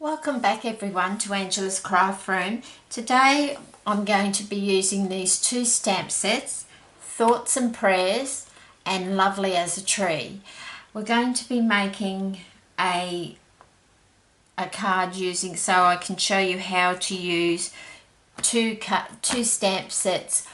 Welcome back everyone to Angela's Craft Room. Today I'm going to be using these two stamp sets, Thoughts and Prayers and Lovely as a Tree. We're going to be making a card using, so I can show you how to use two stamp sets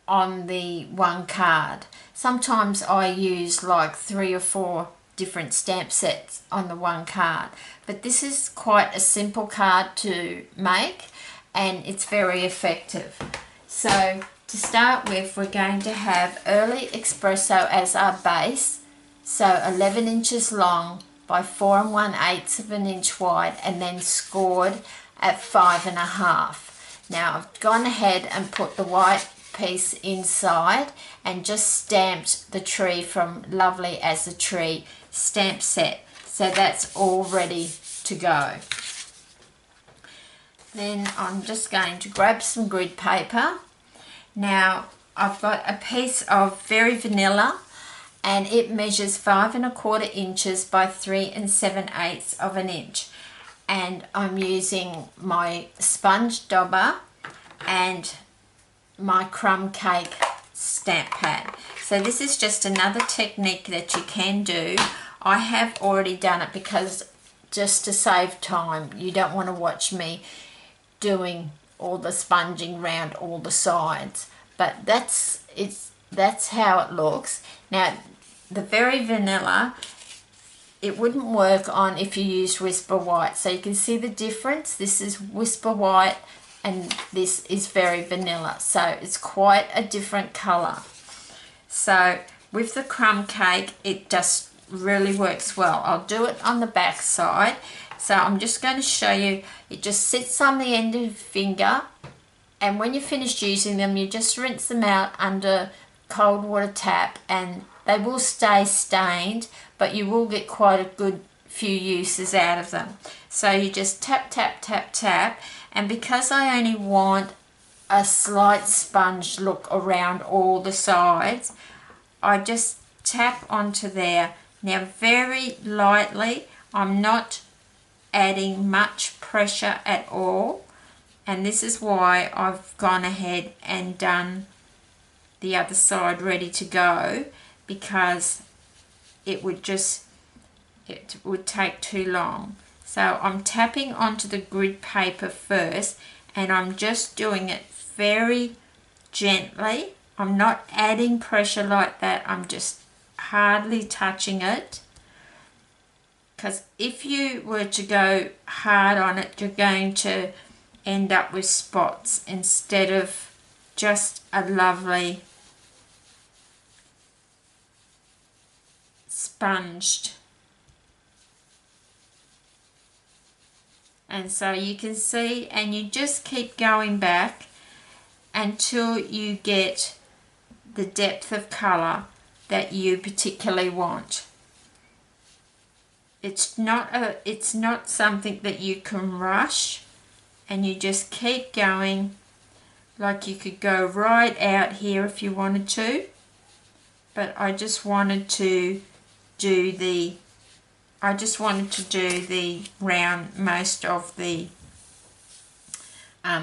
on the one card. Sometimes I use like 3 or 4 different stamp sets on the one card, but this is quite a simple card to make and it's very effective. So to start with, we're going to have Early Espresso as our base, so 11 inches long by 4 1/8 of an inch wide, and then scored at 5 1/2. Now I've gone ahead and put the white piece inside and just stamped the tree from Lovely as a Tree stamp set, so that's all ready to go. Then I'm just going to grab some grid paper. Now I've got a piece of Very Vanilla and it measures 5 1/4 inches by 3 7/8 of an inch, and I'm using my sponge dauber and my crumb cake stamp pad. So this is just another technique that you can do. I have already done it because just to save time, you don't want to watch me doing all the sponging around all the sides, but that's how it looks. Now the Very Vanilla, it wouldn't work on if you used Whisper White, so you can see the difference. This is Whisper White and this is Very Vanilla, so it's quite a different color. So with the crumb cake, it just really works well. I'll do it on the back side, so I'm just going to show you. It just sits on the end of your finger, and when you're finished using them, you just rinse them out under cold water tap, and they will stay stained, but you will get quite a good few uses out of them. So you just tap tap tap tap, and because I only want a slight sponge look around all the sides, I just tap onto there. Now very lightly, I'm not adding much pressure at all, and this is why I've gone ahead and done the other side ready to go, because it would take too long. So I'm tapping onto the grid paper first, and I'm just doing it very gently. I'm not adding pressure like that. I'm just hardly touching it, because if you were to go hard on it, you're going to end up with spots instead of just a lovely sponged. And so you can see, and you just keep going back until you get the depth of colour that you particularly want. It's not something that you can rush, and you just keep going. Like you could go right out here if you wanted to, but I just wanted to do the round most of the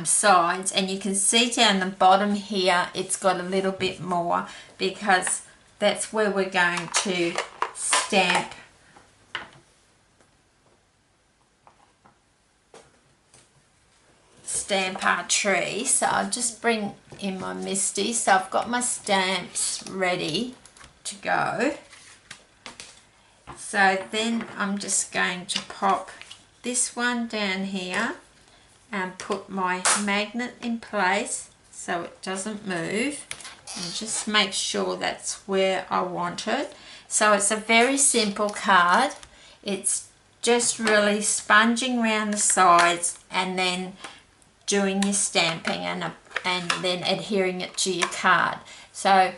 sides, and you can see down the bottom here it's got a little bit more, because that's where we're going to stamp our tree. So I'll just bring in my Misty. So I've got my stamps ready to go. So then I'm just going to pop this one down here and put my magnet in place so it doesn't move, and just make sure that's where I want it. So it's a very simple card. It's just really sponging around the sides and then doing your stamping and then adhering it to your card. So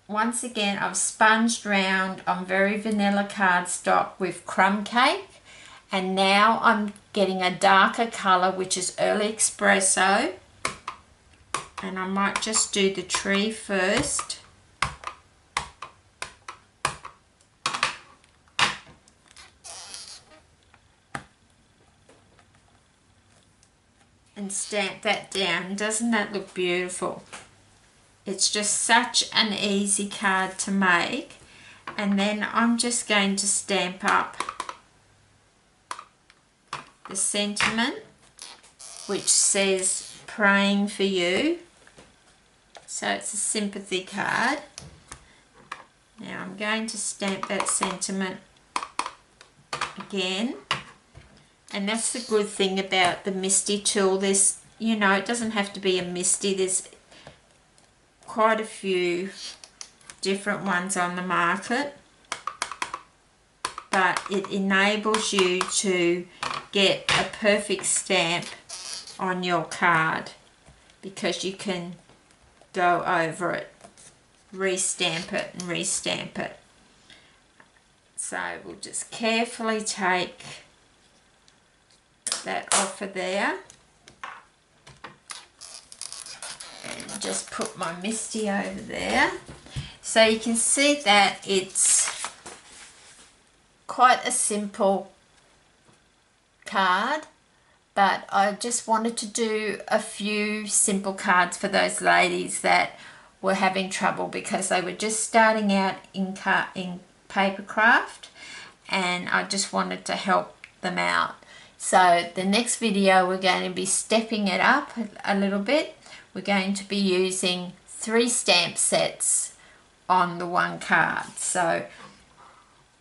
once again, I've sponged round on Very Vanilla cardstock with crumb cake, and now I'm getting a darker colour, which is Early Espresso, and I might just do the tree first. and stamp that down. Doesn't that look beautiful? It's just such an easy card to make. And then I'm just going to stamp up the sentiment, which says praying for you. So it's a sympathy card. Now I'm going to stamp that sentiment again. And that's the good thing about the Misty tool. There's, you know, it doesn't have to be a Misty. There's quite a few different ones on the market. But it enables you to get a perfect stamp on your card because you can go over it, re-stamp it and re-stamp it. So we'll just carefully take that off of there and just put my Misty over there. So you can see that it's quite a simple card, but I just wanted to do a few simple cards for those ladies that were having trouble because they were just starting out in paper craft, and I just wanted to help them out. So the next video we're going to be stepping it up a little bit. We're going to be using 3 stamp sets on the one card. So,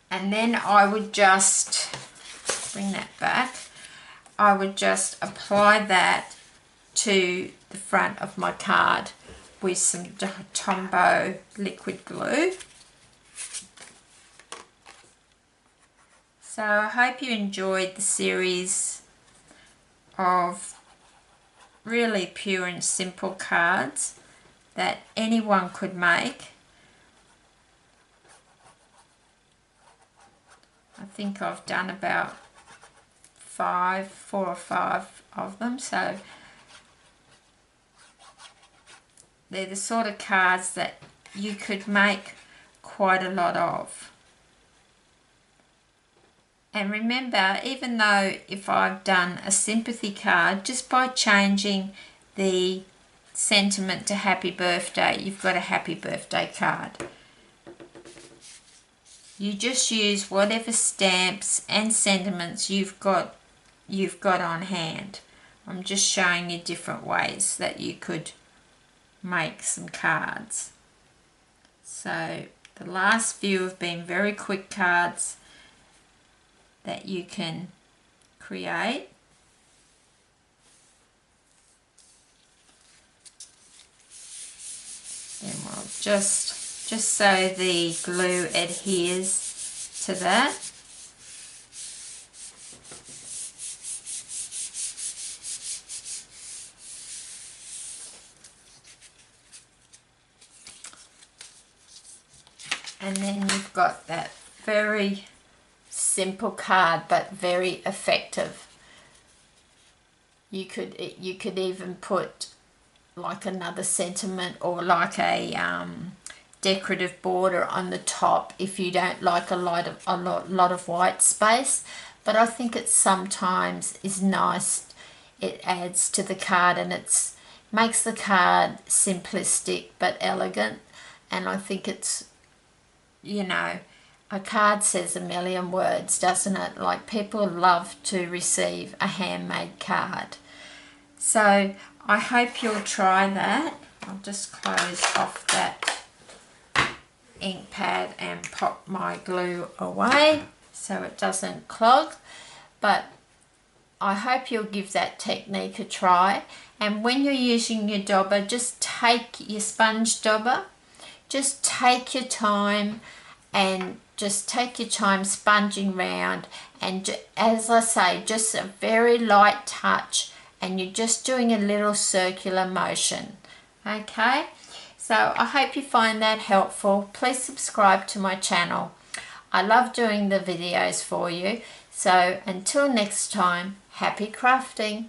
and then I would just bring that back. I would just apply that to the front of my card with some Tombow liquid glue. So I hope you enjoyed the series of really pure and simple cards that anyone could make. I think I've done about 4 or 5 of them, so they're the sort of cards that you could make quite a lot of. And remember, even though if I've done a sympathy card, just by changing the sentiment to happy birthday, you've got a happy birthday card. You just use whatever stamps and sentiments you've got on hand. I'm just showing you different ways that you could make some cards. So the last few have been very quick cards that you can create. Then we'll just so the glue adheres to that. And then you've got that very simple card but very effective. You could even put like another sentiment or like a decorative border on the top if you don't like a lot of white space. But I think it sometimes is nice. It adds to the card and it makes the card simplistic but elegant. And I think it's, you know, a card says a million words, doesn't it? Like, people love to receive a handmade card. So I hope you'll try that. I'll just close off that ink pad and pop my glue away so it doesn't clog. But I hope you'll give that technique a try. And when you're using your dauber, just take your sponge dauber, just take your time and just take your time sponging round, and as I say, just a very light touch, and you're just doing a little circular motion. Okay, so I hope you find that helpful. Please subscribe to my channel. I love doing the videos for you. So until next time, happy crafting.